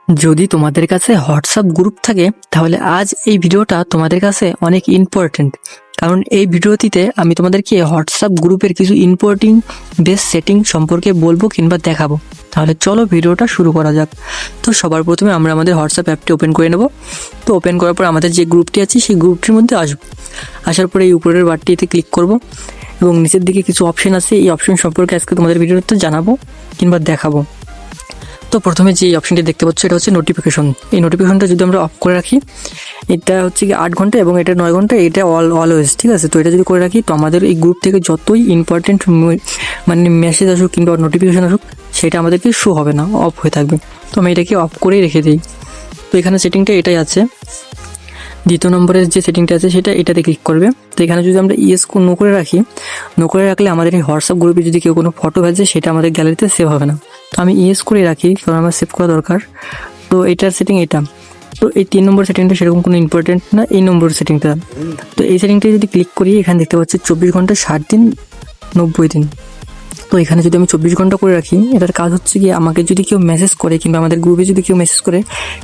যদি তোমাদের কাছে হোয়াটসঅ্যাপ গ্রুপ থাকে তাহলে আজ এই ভিডিওটা তোমাদের কাছে অনেক ইম্পর্টেন্ট, কারণ এই ভিডিওটিতে আমি তোমাদেরকে হোয়াটসঅ্যাপ গ্রুপের কিছু ইম্পর্টেন্ট বেস সেটিং সম্পর্কে বলবো কিংবা দেখাবো। তাহলে চলো ভিডিওটা শুরু করা যাক। তো সবার প্রথমে আমরা আমাদের হোয়াটসঅ্যাপ অ্যাপটি ওপেন করে নেব। তো ওপেন করার পর আমাদের যে গ্রুপটি আছে সেই গ্রুপটির মধ্যে আসার পরে এই উপরের বারটিতে ক্লিক করব এবং নিচের দিকে কিছু অপশন আছে, এই অপশন সম্পর্কে আজকে তোমাদের ভিডিওতে জানাবো কিংবা দেখাবো। তো প্রথমে যে অপশনটি দেখতে পাচ্ছ এটা হচ্ছে নোটিফিকেশন। এই নোটিফিকেশনটা যদি আমরা অফ করে রাখি, এটা হচ্ছে কি 8 ঘন্টা এবং এটা 9 ঘন্টা, এটা অলওয়েজ, ঠিক আছে। তো এটা যদি করে রাখি তো আমাদের এই গ্রুপ থেকে যতই ইম্পর্টেন্ট মানে মেসেজ আসুক কিংবা নোটিফিকেশন আসুক সেটা আমাদেরকে শো হবে না, অফ হয়ে থাকবে। তো আমি এটাকে অফ করেই রেখে দিই। তো এখানে সেটিংটা এটাই আছে। দ্বিতীয় নম্বরের যে সেটিংটা আছে এটাতে ক্লিক করবে। তো এখানে যদি আমরা নো করে রাখি, নো করে রাখলে আমাদের এই হোয়াটসঅ্যাপ গ্রুপে যদি কেউ কোনো ফটো ভেজে সেটা আমাদের গ্যালারিতে সেভ হবে না। তো আমি করে রাখি কারণ আমার সেভ করা দরকার। তো এটার সেটিং এটা। তো এই 3 নম্বর সেটিংটা সেরকম কোনো ইম্পর্টেন্ট না, এই নম্বর সেটিংটা। তো এই সেটিংটা যদি ক্লিক করি এখানে দেখতে পাচ্ছি 24 ঘন্টা 60 দিন 90 দিন। তো এখানে যদি আমি 24 ঘন্টা করে রাখি, এটার কাজ হচ্ছে কি আমাকে যদি কেউ মেসেজ করে কিংবা আমাদের গ্রুপে যদি কেউ মেসেজ করে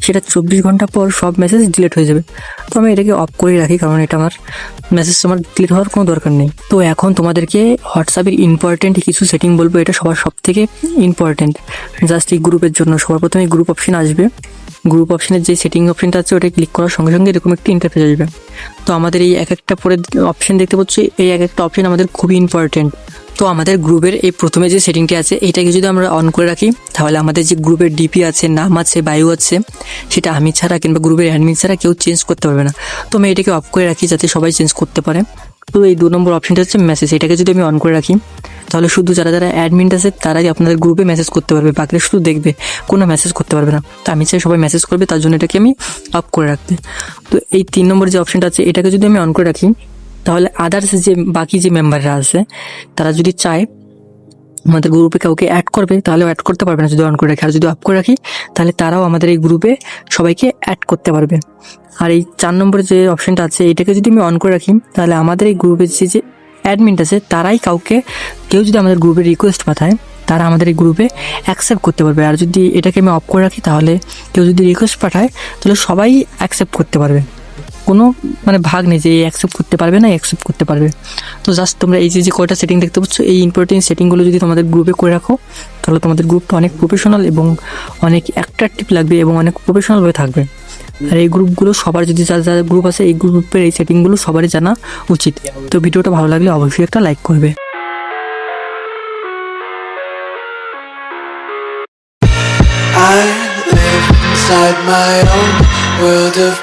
সেটা 24 ঘন্টা পর সব মেসেজ ডিলিট হয়ে যাবে। তো আমি এটাকে অফ করে রাখি কারণ এটা আমার মেসেজ আমার ডিলিট হওয়ার কোনো দরকার নেই। তো এখন তোমাদেরকে হোয়াটসঅ্যাপের ইম্পর্টেন্ট কিছু সেটিং বলবো, এটা সব থেকে ইম্পর্টেন্ট জাস্ট এই গ্রুপের জন্য। সবার প্রথমে গ্রুপ অপশন আসবে। গ্রুপ অপশনের যে সেটিং অপশনটা আছে ওটা ক্লিক করার সঙ্গে সঙ্গে এরকম একটি ইন্টারফেস আসবে। তো আমাদের এই এক একটা পরে অপশন দেখতে পাচ্ছি, এই এক একটা অপশন আমাদের খুবই ইম্পর্টেন্ট। তো আমাদের গ্রুপের এই প্রথমে যে সেটিংটি আছে এটাকে যদি আমরা অন করে রাখি তাহলে আমাদের যে গ্রুপের ডিপি আছে, নাম আছে, বায়ো আছে, সেটা আমি ছাড়া কিংবা গ্রুপের অ্যাডমিন ছাড়া কেউ চেঞ্জ করতে পারবে না। তো আমি এটাকে অফ করে রাখি যাতে সবাই চেঞ্জ করতে পারে। তো এই 2 নম্বর অপশনটা হচ্ছে মেসেজ, এটাকে যদি আমি অন করে রাখি তাহলে শুধু যারা অ্যাডমিন আছে তারাই আপনাদের গ্রুপে মেসেজ করতে পারবে, বাকিরা শুধু দেখবে, কোনো মেসেজ করতে পারবে না। তো আমি চাই সবাই মেসেজ করবে, তার জন্য এটাকে আমি অফ করে রাখতে। তো এই 3 নম্বর যে অপশনটা আছে এটাকে যদি আমি অন করে রাখি তাহলে আদার্স যে বাকি যে মেম্বাররা আছে তারা যদি চায় আমাদের গ্রুপে কাউকে অ্যাড করবে তাহলেও অ্যাড করতে পারবে না যদি অন করে রাখি। আর যদি অফ করে রাখি তাহলে তারাও আমাদের এই গ্রুপে সবাইকে অ্যাড করতে পারবে। আর এই 4 নম্বরে যে অপশনটা আছে এটাকে যদি আমি অন করে রাখি তাহলে আমাদের এই গ্রুপে যে অ্যাডমিন আছে তারাই কেউ যদি আমাদের গ্রুপে রিকোয়েস্ট পাঠায় তারা আমাদের এই গ্রুপে অ্যাকসেপ্ট করতে পারবে। আর যদি এটাকে আমি অফ করে রাখি তাহলে কেউ যদি রিকোয়েস্ট পাঠায় তাহলে সবাই অ্যাকসেপ্ট করতে পারবে, কোনো ভাগ নেই যে অ্যাকসেপ্ট করতে পারবে না অ্যাকসেপ্ট করতে পারবে। তো জাস্ট তোমরা এই যে কয়টা সেটিং দেখতে পাচ্ছ এই ইম্পর্টেন্ট সেটিংগুলো যদি তোমাদের গ্রুপে করে রাখো তাহলে তোমাদের গ্রুপটা অনেক প্রফেশনাল এবং অনেক অ্যাট্রাকটিভ লাগবে এবং অনেক প্রফেশনালভাবে থাকবে। আর এই গ্রুপগুলো সবার যদি যারা গ্রুপ আছে এই গ্রুপের এই সেটিংগুলো সবারই জানা উচিত। তো ভিডিওটা ভালো লাগলে অবশ্যই একটা লাইক করবে। I live inside my own world of